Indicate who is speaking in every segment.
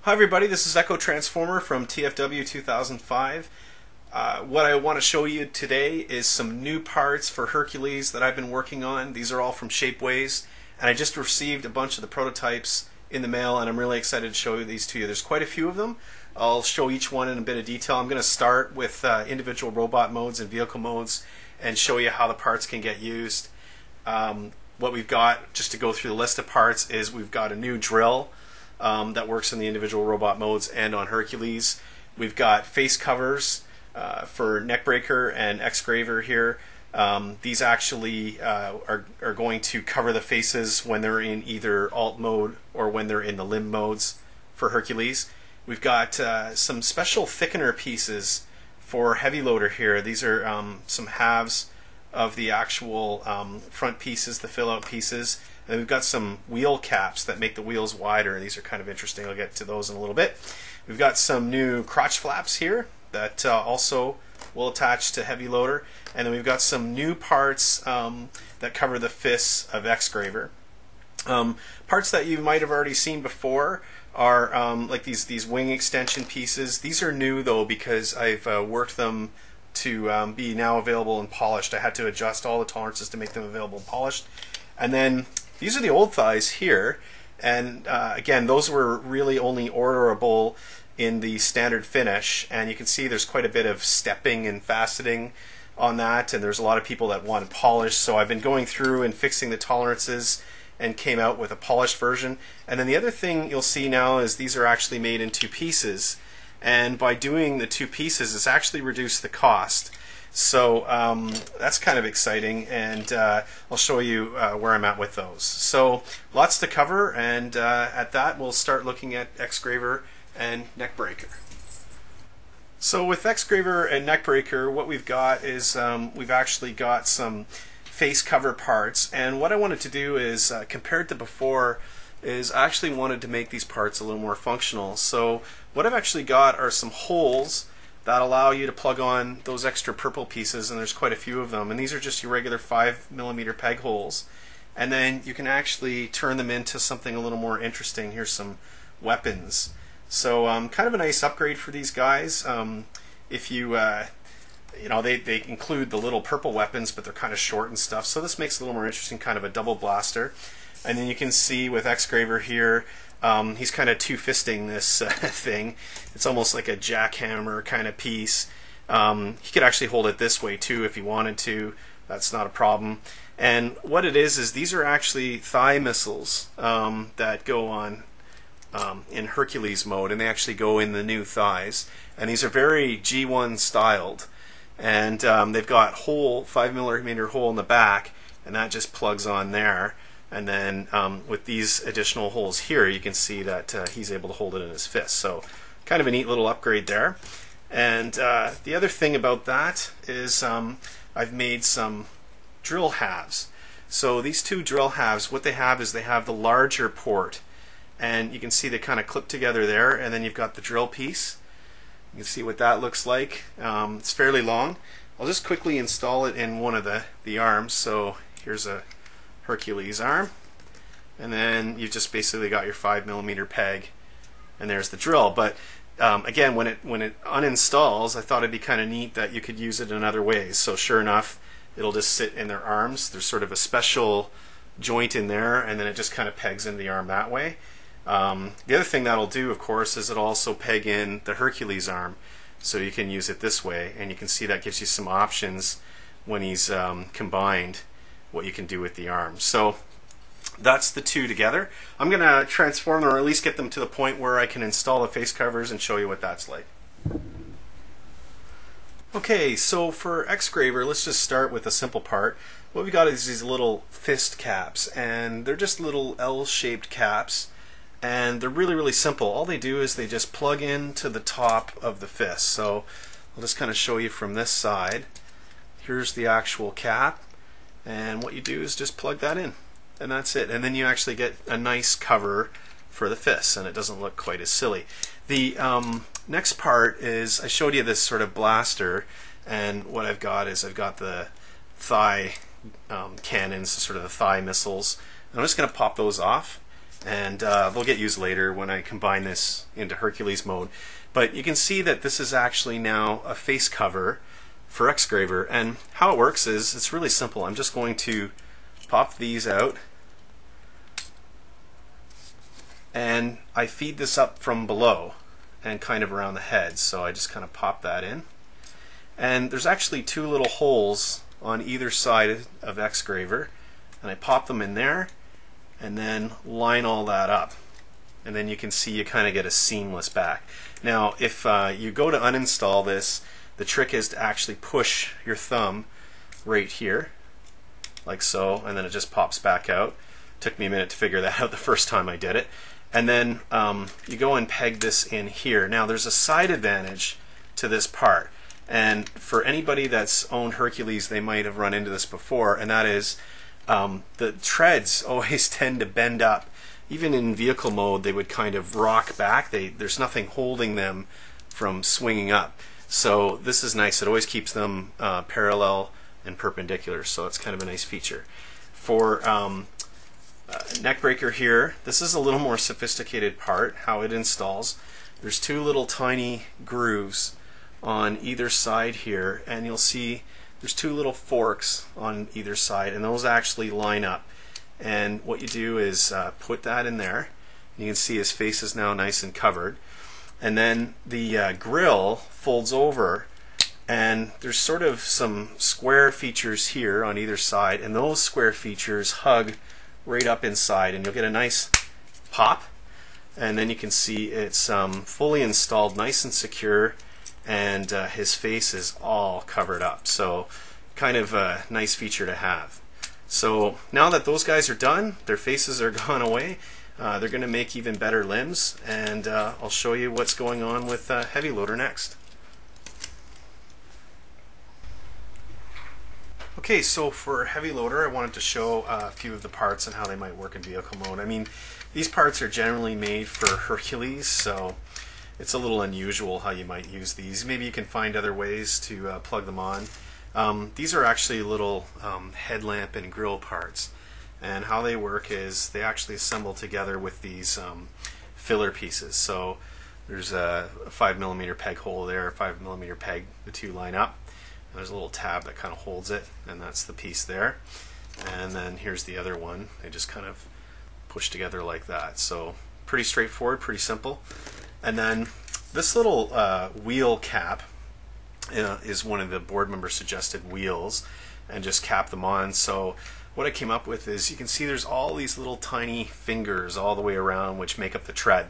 Speaker 1: Hi everybody, this is Echotransformer from TFW 2005. What I want to show you today is some new parts for Hercules that I've been working on. These are all from Shapeways, and I just received a bunch of the prototypes in the mail, and I'm really excited to show these to you. There's quite a few of them. I'll show each one in a bit of detail. I'm going to start with individual robot modes and vehicle modes and show you how the parts can get used. What we've got, just to go through the list of parts, is we've got a new drill that works in the individual robot modes and on Hercules. We've got face covers for Neckbreaker and Vexgraver here. These actually are going to cover the faces when they're in either alt mode or when they're in the limb modes for Hercules. We've got some special thickener pieces for Heavy Loader here. These are some halves of the actual front pieces, the fill out pieces. And we've got some wheel caps that make the wheels wider. These are kind of interesting. I'll get to those in a little bit. We've got some new crotch flaps here that also will attach to Heavy Loader. And then we've got some new parts that cover the fists of Vexgraver. Parts that you might have already seen before are like these wing extension pieces. These are new though because I've worked them to be now available and polished. I had to adjust all the tolerances to make them available and polished. And then these are the old thighs here, and again, those were really only orderable in the standard finish, and you can see there's quite a bit of stepping and faceting on that, and there's a lot of people that want it polished, so I've been going through and fixing the tolerances and came out with a polished version. And then the other thing you'll see now is these are actually made in two pieces, and by doing the two pieces it's actually reduced the cost. So that's kind of exciting, and I'll show you where I'm at with those. So lots to cover, and at that we'll start looking at Vexgraver and Neckbreaker. So with Vexgraver and Neckbreaker, what we've got is we've actually got some face cover parts, and what I wanted to do is compared to before is I actually wanted to make these parts a little more functional. So what I've actually got are some holes that allow you to plug on those extra purple pieces, and there's quite a few of them, and these are just your regular 5mm peg holes, and then you can actually turn them into something a little more interesting. Here's some weapons. So kind of a nice upgrade for these guys. If you you know, they include the little purple weapons, but they're kind of short and stuff, so this makes it a little more interesting, kind of a double blaster. And then you can see with Vexgraver here, he's kind of two-fisting this thing. It's almost like a jackhammer kind of piece. He could actually hold it this way too if he wanted to. That's not a problem. And what it is these are actually thigh missiles that go on in Hercules mode, and they actually go in the new thighs. And these are very G1 styled. And they've got 5mm hole in the back, and that just plugs on there. And then with these additional holes here, you can see that he's able to hold it in his fist. So kind of a neat little upgrade there. And the other thing about that is I've made some drill halves. So these two drill halves, what they have is they have the larger port. And you can see they kind of clip together there, and then you've got the drill piece. You can see what that looks like. It's fairly long. I'll just quickly install it in one of the arms. So here's a Hercules arm, and then you've just basically got your 5mm peg, and there's the drill. But again, when it uninstalls, I thought it'd be kind of neat that you could use it in other ways. So sure enough, it'll just sit in their arms. There's sort of a special joint in there, and then it just kind of pegs in the arm that way. The other thing that'll do, of course, is it'll also peg in the Hercules arm, so you can use it this way, and you can see that gives you some options when he's combined, what you can do with the arms. So that's the two together. I'm going to transform them, or at least get them to the point where I can install the face covers and show you what that's like. Okay, so for Vexgraver, let's just start with a simple part. What we've got is these little fist caps, and they're just little L-shaped caps, and they're really, really simple. All they do is they just plug into the top of the fist. So I'll just kind of show you from this side. Here's the actual cap, and what you do is just plug that in, and that's it. And then you actually get a nice cover for the fists, and it doesn't look quite as silly. The next part is I showed you this sort of blaster, and what I've got is I've got the thigh cannons, sort of the thigh missiles. And I'm just going to pop those off, and they'll get used later when I combine this into Hercules mode. But you can see that this is actually now a face cover for Vexgraver, and how it works is it's really simple. I'm just going to pop these out, and I feed this up from below and kind of around the head, so I just kind of pop that in. And there's actually two little holes on either side of Vexgraver, and I pop them in there and then line all that up, and then you can see you kind of get a seamless back. Now if you go to uninstall this, the trick is to actually push your thumb right here like so, and then it just pops back out. Took me a minute to figure that out the first time I did it. And then you go and peg this in here. Now there's a side advantage to this part, and for anybody that's owned Hercules, they might have run into this before, and that is the treads always tend to bend up. Even in vehicle mode, they would kind of rock back. There's nothing holding them from swinging up. So this is nice. It always keeps them parallel and perpendicular, so it's kind of a nice feature. For neck breaker here, this is a little more sophisticated part, how it installs. There's two little tiny grooves on either side here, and you'll see there's two little forks on either side, and those actually line up. And what you do is put that in there. You can see his face is now nice and covered. And then the grill folds over, and there's sort of some square features here on either side, and those square features hug right up inside, and you'll get a nice pop. And then you can see it's fully installed, nice and secure, and his face is all covered up. So kind of a nice feature to have. So now that those guys are done, their faces are gone away, they're going to make even better limbs, and I'll show you what's going on with Heavy Loader next. Okay, so for Heavy Loader, I wanted to show a few of the parts and how they might work in vehicle mode. I mean, these parts are generally made for Hercules, so it's a little unusual how you might use these. Maybe you can find other ways to plug them on. These are actually little headlamp and grill parts, and how they work is they actually assemble together with these filler pieces. So there's a 5mm peg hole there, a 5mm peg, the two line up. There's a little tab that kind of holds it, and that's the piece there. And then here's the other one. They just kind of push together like that. So pretty straightforward, pretty simple. And then this little wheel cap is one of the board members suggested wheels, and just cap them on. So what I came up with is, you can see there's all these little tiny fingers all the way around which make up the tread.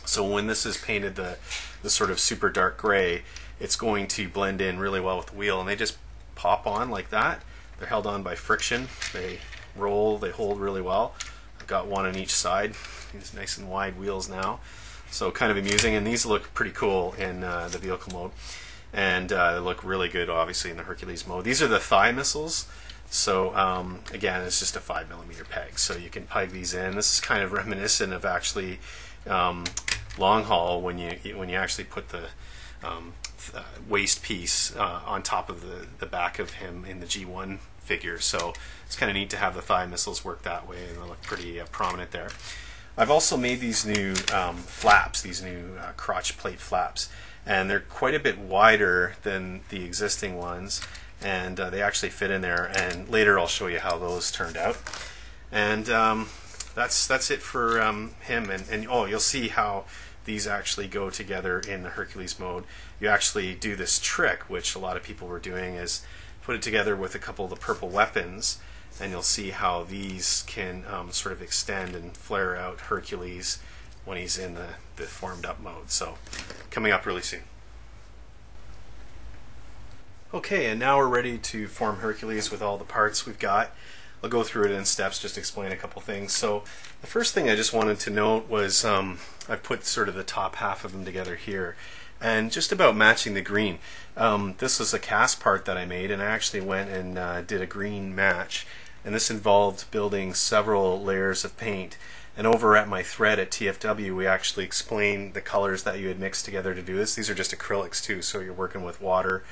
Speaker 1: So when this is painted the sort of super dark gray, it's going to blend in really well with the wheel, and they just pop on like that. They're held on by friction. They roll, they hold really well. I've got one on each side. These nice and wide wheels now. So kind of amusing, and these look pretty cool in the vehicle mode. And they look really good, obviously, in the Hercules mode. These are the thigh missiles. So again, it's just a 5mm peg, so you can peg these in. This is kind of reminiscent of actually long haul, when you actually put the waist piece on top of the back of him in the G1 figure. So it's kind of neat to have the thigh missiles work that way, and they look pretty prominent there. I've also made these new flaps, these new crotch plate flaps, and they're quite a bit wider than the existing ones, and they actually fit in there, and later I'll show you how those turned out. And that's it for him, and oh, you'll see how these actually go together in the Hercules mode. You actually do this trick, which a lot of people were doing, is put it together with a couple of the purple weapons, and you'll see how these can sort of extend and flare out Hercules when he's in the formed up mode. So coming up really soon. Okay, and now we're ready to form Hercules with all the parts we've got. I'll go through it in steps, just explain a couple things. So the first thing I just wanted to note was I've put sort of the top half of them together here, and just about matching the green. This was a cast part that I made, and I actually went and did a green match, and this involved building several layers of paint. And over at my thread at TFW, we actually explained the colors that you had mixed together to do this. These are just acrylics too, so you're working with water,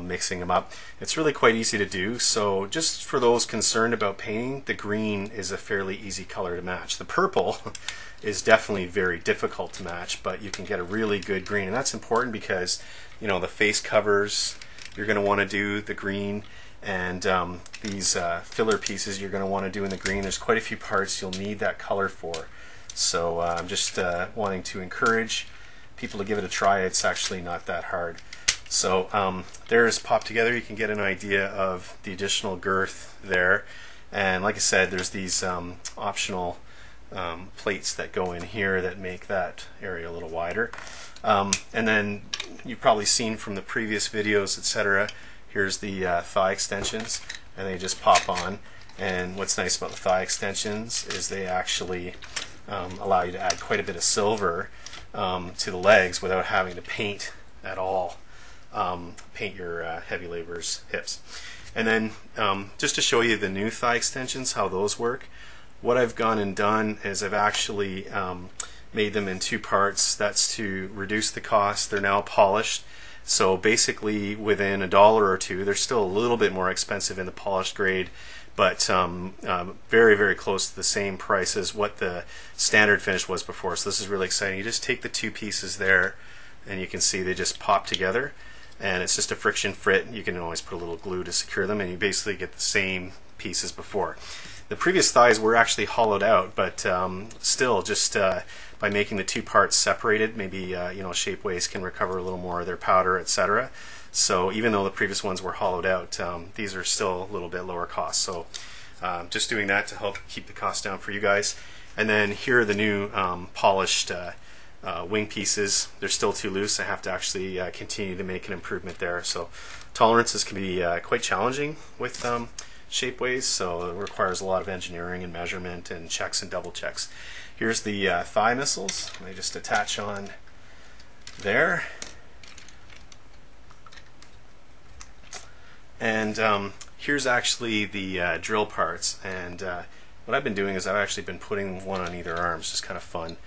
Speaker 1: mixing them up. It's really quite easy to do, so just for those concerned about painting, the green is a fairly easy color to match. The purple is definitely very difficult to match, but you can get a really good green, and that's important because, you know, the face covers, you're going to want to do the green, and these filler pieces you're going to want to do in the green. There's quite a few parts you'll need that color for. So I'm just wanting to encourage people to give it a try. It's actually not that hard. So there's popped together. You can get an idea of the additional girth there. And like I said, there's these optional plates that go in here that make that area a little wider. And then you've probably seen from the previous videos, etc. Here's the thigh extensions, and they just pop on. And what's nice about the thigh extensions is they actually allow you to add quite a bit of silver to the legs without having to paint at all. Paint your heavy laborers' hips. And then just to show you the new thigh extensions, how those work, what I've gone and done is I've actually made them in two parts. That's to reduce the cost. They're now polished, so basically within $1 or $2. They're still a little bit more expensive in the polished grade, but very, very close to the same price as what the standard finish was before. So this is really exciting. You just take the two pieces there, and you can see they just pop together, and it's just a friction fit. You can always put a little glue to secure them, and you basically get the same piece as before. The previous thighs were actually hollowed out, but still, just by making the two parts separated, maybe you know, Shapeways can recover a little more of their powder, etc. So even though the previous ones were hollowed out, these are still a little bit lower cost. So just doing that to help keep the cost down for you guys. And then here are the new polished wing pieces. They're still too loose. I have to actually continue to make an improvement there. So tolerances can be quite challenging with Shapeways, so it requires a lot of engineering and measurement and checks and double checks. Here's the thigh missiles. They just attach on there. And here's actually the drill parts. And what I've been doing is I've actually been putting one on either arm. It's just kind of fun.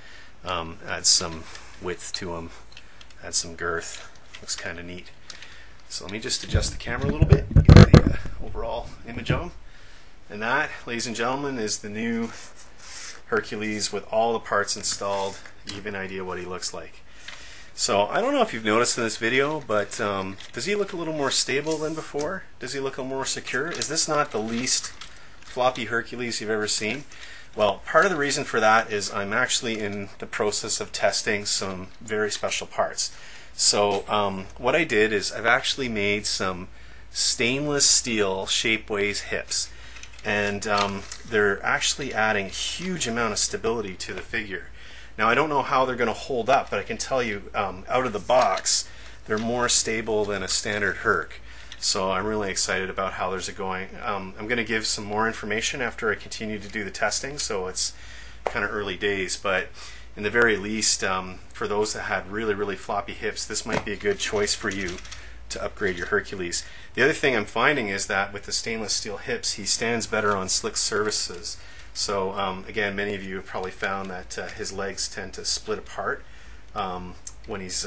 Speaker 1: Add some width to them, add some girth. Looks kind of neat. So let me just adjust the camera a little bit, get the overall image of them. And that, ladies and gentlemen, is the new Hercules with all the parts installed. You have an idea what he looks like. So I don't know if you've noticed in this video, but does he look a little more stable than before? Does he look a little more secure? Is this not the least floppy Hercules you've ever seen? Well, part of the reason for that is I'm actually in the process of testing some very special parts. So what I did is I've actually made some stainless steel Shapeways hips, and they're actually adding a huge amount of stability to the figure. Now I don't know how they're going to hold up, but I can tell you out of the box they're more stable than a standard Herc. So I'm really excited about how those are going. I'm going to give some more information after I continue to do the testing, so it's kind of early days, but in the very least, for those that had really, really floppy hips, this might be a good choice for you to upgrade your Hercules. The other thing I'm finding is that with the stainless steel hips, he stands better on slick surfaces. So again, many of you have probably found that his legs tend to split apart when he's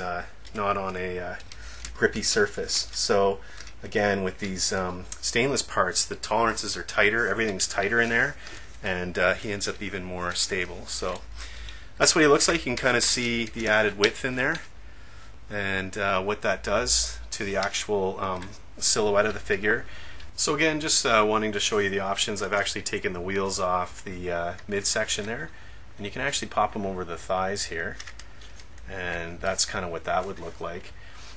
Speaker 1: not on a grippy surface. So again, with these stainless parts, the tolerances are tighter, everything's tighter in there, and he ends up even more stable. So that's what he looks like. You can kind of see the added width in there and what that does to the actual silhouette of the figure. So again, just wanting to show you the options. I've actually taken the wheels off the midsection there, and you can actually pop them over the thighs here, and that's kind of what that would look like.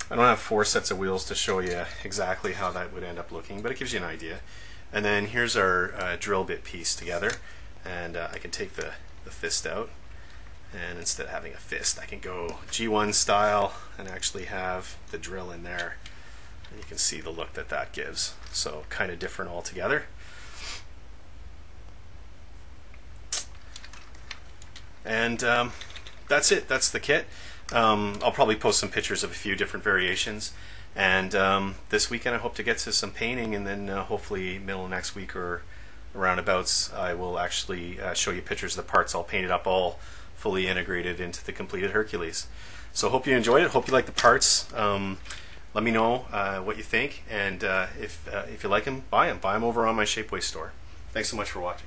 Speaker 1: I don't have 4 sets of wheels to show you exactly how that would end up looking, but it gives you an idea. And then here's our drill bit piece together, and I can take the fist out, and instead of having a fist I can go G1 style and actually have the drill in there, and you can see the look that that gives. So kind of different altogether. And that's it. That's the kit. I'll probably post some pictures of a few different variations, and this weekend I hope to get to some painting, and then hopefully middle of next week or roundabouts I will actually show you pictures of the parts all painted up, all fully integrated into the completed Hercules. So hope you enjoyed it, hope you like the parts. Let me know what you think, and if you like them, buy them. Buy them over on my Shapeways store. Thanks so much for watching.